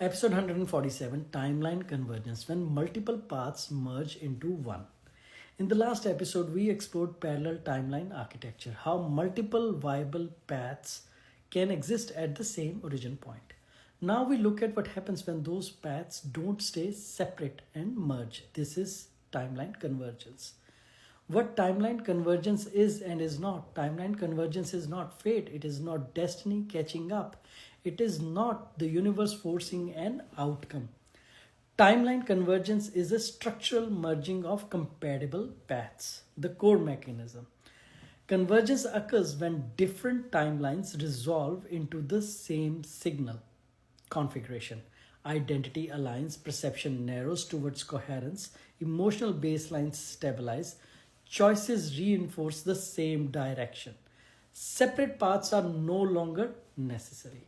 Episode 147, Timeline Convergence, when multiple paths merge into one. In the last episode, we explored parallel timeline architecture, how multiple viable paths can exist at the same origin point. Now we look at what happens when those paths don't stay separate and merge. This is timeline convergence. What timeline convergence is and is not. Timeline convergence is not fate, it is not destiny catching up, it is not the universe forcing an outcome. Timeline convergence is a structural merging of compatible paths, the core mechanism. Convergence occurs when different timelines resolve into the same signal configuration. Identity aligns, perception narrows towards coherence, emotional baselines stabilize, choices reinforce the same direction. Separate paths are no longer necessary.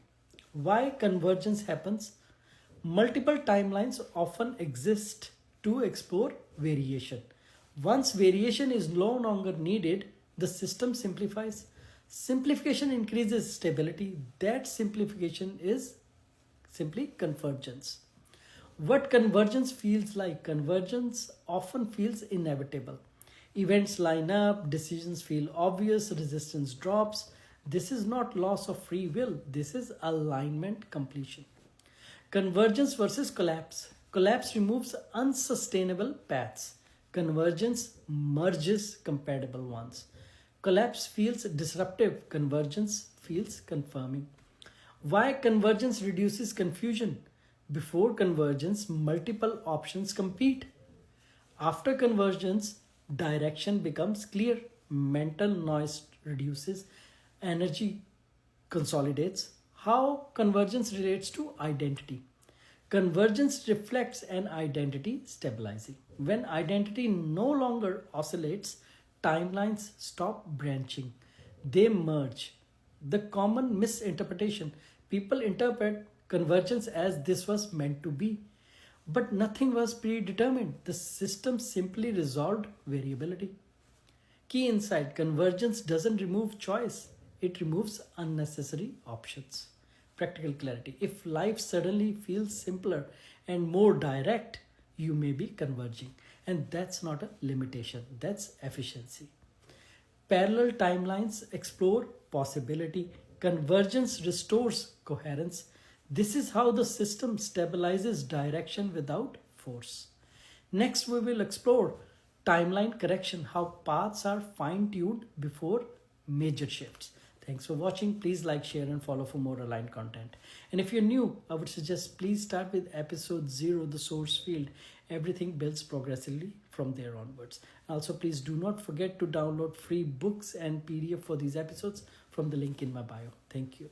Why convergence happens? Multiple timelines often exist to explore variation. Once variation is no longer needed, the system simplifies. Simplification increases stability. That simplification is simply convergence. What convergence feels like? Convergence often feels inevitable. Events line up, decisions feel obvious, resistance drops. This is not loss of free will, this is alignment completion. Convergence versus collapse. Collapse removes unsustainable paths. Convergence merges compatible ones. Collapse feels disruptive, convergence feels confirming. Why convergence reduces confusion? Before convergence, multiple options compete. After convergence, direction becomes clear, mental noise reduces, energy consolidates. How convergence relates to identity? Convergence reflects an identity stabilizing. When identity no longer oscillates, timelines stop branching, they merge. The common misinterpretation, people interpret convergence as this was meant to be. But nothing was predetermined. The system simply resolved variability. Key insight, convergence doesn't remove choice, it removes unnecessary options. Practical clarity, if life suddenly feels simpler and more direct, you may be converging. And that's not a limitation, that's efficiency. Parallel timelines explore possibility. Convergence restores coherence. This is how the system stabilizes direction without force. Next, we will explore timeline correction, how paths are fine tuned before major shifts. Thanks for watching. Please like, share, and follow for more aligned content. And if you're new, I would suggest please start with episode 0, the source field. Everything builds progressively from there onwards. Also, please do not forget to download free books and PDF for these episodes from the link in my bio. Thank you.